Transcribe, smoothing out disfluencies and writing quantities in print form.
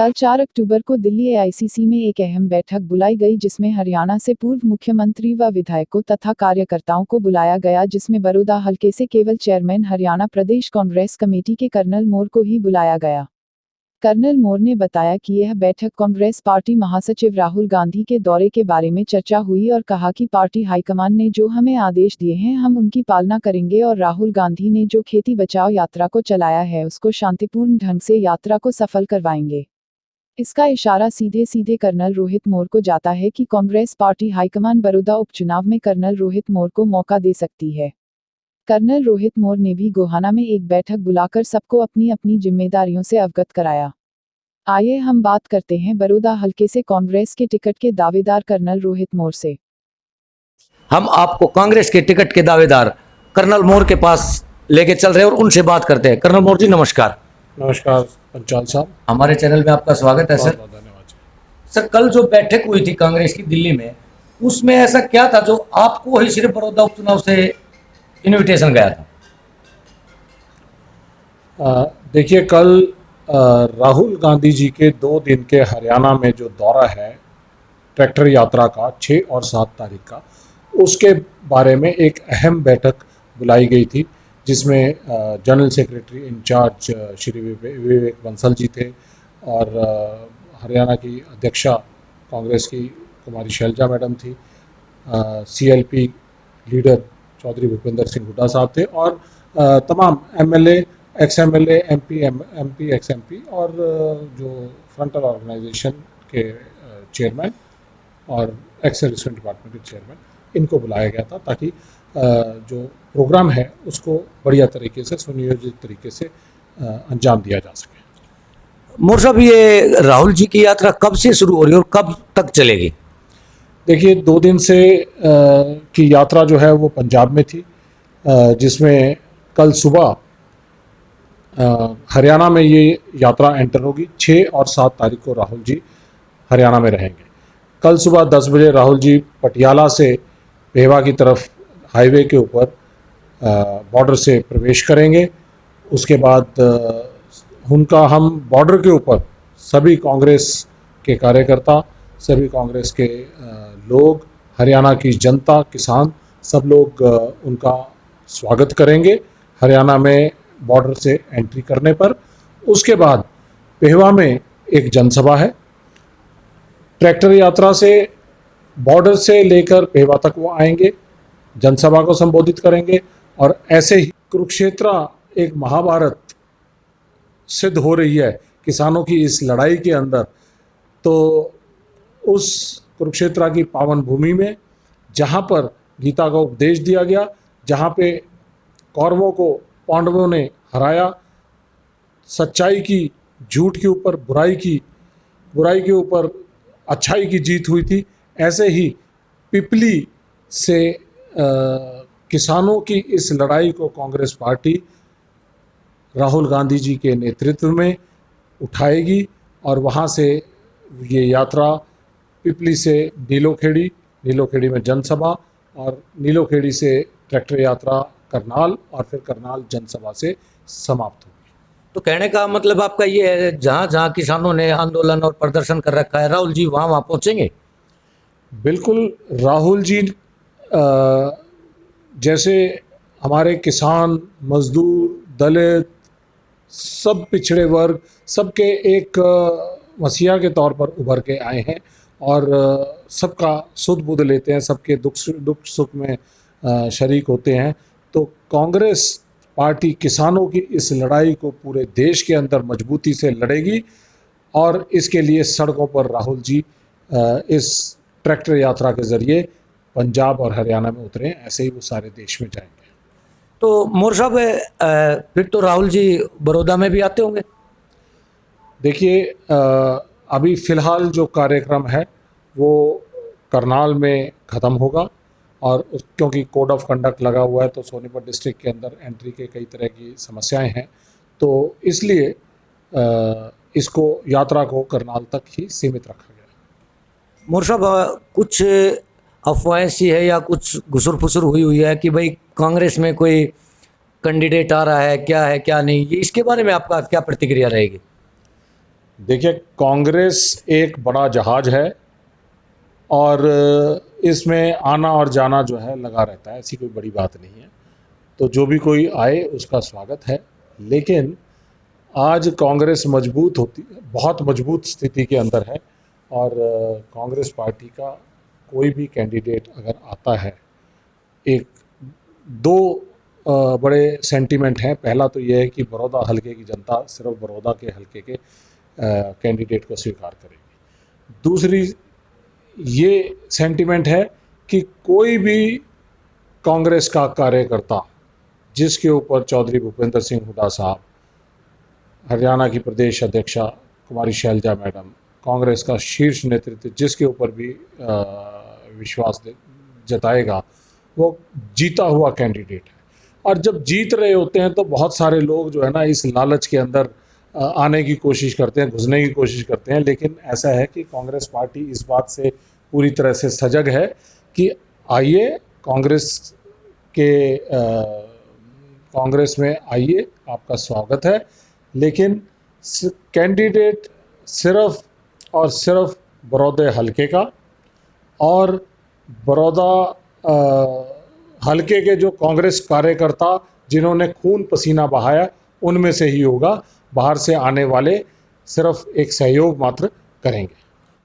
कल 4 अक्टूबर को दिल्ली एआईसीसी में एक अहम बैठक बुलाई गई जिसमें हरियाणा से पूर्व मुख्यमंत्री व विधायकों तथा कार्यकर्ताओं को बुलाया गया, जिसमें बड़ौदा हलके से केवल चेयरमैन हरियाणा प्रदेश कांग्रेस कमेटी के कर्नल मोर को ही बुलाया गया। कर्नल मोर ने बताया कि यह बैठक कांग्रेस पार्टी महासचिव राहुल गांधी के दौरे के बारे में चर्चा हुई और कहा कि पार्टी हाईकमान ने जो हमें आदेश दिए हैं हम उनकी पालना करेंगे और राहुल गांधी ने जो खेती बचाओ यात्रा को चलाया है उसको शांतिपूर्ण ढंग से यात्रा को सफल करवाएंगे। इसका इशारा सीधे सीधे कर्नल रोहित मोर को जाता है कि कांग्रेस पार्टी हाईकमान बड़ौदा उपचुनाव में कर्नल रोहित मोर को मौका दे सकती है। कर्नल रोहित मोर ने भी गोहाना में एक बैठक बुलाकर सबको अपनी अपनी जिम्मेदारियों से अवगत कराया। आइए हम बात करते हैं बड़ौदा हलके से कांग्रेस के टिकट के दावेदार कर्नल रोहित मोर से। हम आपको कांग्रेस के टिकट के दावेदार कर्नल मोर के पास लेके चल रहे हैं और उनसे बात करते हैं। कर्नल मोर जी नमस्कार। नमस्कार पंचाल साहब, हमारे चैनल में आपका स्वागत है सर। बहुत धन्यवाद सर, कल जो बैठक हुई थी कांग्रेस की दिल्ली में, उसमें ऐसा क्या था जो आपको ही सिर्फ बड़ौदा उपचुनाव से इनविटेशन गया था? देखिए, कल राहुल गांधी जी के 2 दिन के हरियाणा में जो दौरा है ट्रैक्टर यात्रा का 6 और 7 तारीख का, उसके बारे में एक अहम बैठक बुलाई गई थी जिसमें general secretary in charge Shri Vivek Bansal ji थे और हरियाणा की अध्यक्षा कांग्रेस की कुमारी शैलजा मैडम थी, सीएलपी लीडर चौधरी भूपेंद्र सिंह हुड्डा साहब थे और तमाम MLA, ex MLA, MP, x MP और जो फ्रंटल ऑर्गेनाइजेशन के चेयरमैन और एक्स सर्विसमेंट डिपार्टमेंट के चेयरमैन, इनको बुलाया गया था ताकि जो प्रोग्राम है उसको बढ़िया तरीके से, सुनियोजित तरीके से अंजाम दिया जा सके। मोर साहब, ये राहुल जी की यात्रा कब से शुरू हो रही है और कब तक चलेगी? देखिए, 2 दिन से की यात्रा जो है वो पंजाब में थी, जिसमें कल सुबह हरियाणा में ये यात्रा एंटर होगी। 6 और 7 तारीख को राहुल जी हरियाणा में रहेंगे। कल सुबह 10 बजे राहुल जी पटियाला से पेहवा की तरफ हाईवे के ऊपर बॉर्डर से प्रवेश करेंगे। उसके बाद उनका हम बॉर्डर के ऊपर सभी कांग्रेस के कार्यकर्ता, सभी कांग्रेस के लोग, हरियाणा की जनता, किसान, सब लोग उनका स्वागत करेंगे हरियाणा में बॉर्डर से एंट्री करने पर। उसके बाद पेहवा में एक जनसभा है। ट्रैक्टर यात्रा से बॉर्डर से लेकर पेहवा तक वो आएंगे, जनसभा को संबोधित करेंगे और ऐसे ही कुरुक्षेत्र एक महाभारत सिद्ध हो रही है किसानों की इस लड़ाई के अंदर। तो उस कुरुक्षेत्र की पावन भूमि में जहाँ पर गीता का उपदेश दिया गया, जहाँ पे कौरवों को पांडवों ने हराया, सच्चाई की झूठ के ऊपर बुराई के ऊपर अच्छाई की जीत हुई थी, ऐसे ही पिपली से किसानों की इस लड़ाई को कांग्रेस पार्टी राहुल गांधी जी के नेतृत्व में उठाएगी और वहाँ से ये यात्रा पिपली से नीलोखेड़ी में जनसभा और नीलोखेड़ी से ट्रैक्टर यात्रा करनाल और फिर करनाल जनसभा से समाप्त होगी। तो कहने का मतलब आपका ये है, जहाँ जहाँ किसानों ने आंदोलन और प्रदर्शन कर रखा है, राहुल जी वहाँ पहुँचेंगे? बिल्कुल, राहुल जी जैसे हमारे किसान, मजदूर, दलित, सब पिछड़े वर्ग, सबके एक मसीहा के तौर पर उभर के आए हैं और सबका सुध बुध लेते हैं, सबके दुख सुख में शरीक होते हैं। तो कांग्रेस पार्टी किसानों की इस लड़ाई को पूरे देश के अंदर मजबूती से लड़ेगी और इसके लिए सड़कों पर राहुल जी इस ट्रैक्टर यात्रा के ज़रिए पंजाब और हरियाणा में उतरे, ऐसे ही वो सारे देश में जाएंगे। तो मोर साहब, फिर तो राहुल जी बड़ौदा में भी आते होंगे? देखिए, अभी फ़िलहाल जो कार्यक्रम है वो करनाल में ख़त्म होगा और क्योंकि कोड ऑफ कंडक्ट लगा हुआ है तो सोनीपत डिस्ट्रिक्ट के अंदर एंट्री के कई तरह की समस्याएं हैं, तो इसलिए इसको यात्रा को करनाल तक ही सीमित रखा गया है। मोर साहब, कुछ अफवाहें सी है या कुछ घुसुर फुसुर हुई है कि भाई कांग्रेस में कोई कैंडिडेट आ रहा है, क्या है क्या नहीं, ये इसके बारे में आपका क्या प्रतिक्रिया रहेगी? देखिए, कांग्रेस एक बड़ा जहाज है और इसमें आना और जाना जो है लगा रहता है, ऐसी कोई बड़ी बात नहीं है। तो जो भी कोई आए उसका स्वागत है, लेकिन आज कांग्रेस मजबूत होती, बहुत मजबूत स्थिति के अंदर है और कांग्रेस पार्टी का कोई भी कैंडिडेट अगर आता है, एक दो बड़े सेंटीमेंट हैं। पहला तो ये है कि बड़ौदा हलके की जनता सिर्फ बड़ौदा के हलके के कैंडिडेट को स्वीकार करेगी। दूसरी ये सेंटीमेंट है कि कोई भी कांग्रेस का कार्यकर्ता जिसके ऊपर चौधरी भूपेंद्र सिंह हुड्डा साहब, हरियाणा की प्रदेश अध्यक्षा कुमारी शैलजा मैडम, कांग्रेस का शीर्ष नेतृत्व जिसके ऊपर भी विश्वास जताएगा, वो जीता हुआ कैंडिडेट है। और जब जीत रहे होते हैं तो बहुत सारे लोग जो है ना इस लालच के अंदर आने की कोशिश करते हैं, घुसने की कोशिश करते हैं, लेकिन ऐसा है कि कांग्रेस पार्टी इस बात से पूरी तरह से सजग है कि आइए कांग्रेस में आइए, आपका स्वागत है। लेकिन कैंडिडेट सिर्फ और सिर्फ बड़ौदा हलके का और बड़ौदा हलके के जो कांग्रेस कार्यकर्ता जिन्होंने खून पसीना बहाया उनमें से ही होगा। बाहर से आने वाले सिर्फ एक सहयोग मात्र करेंगे।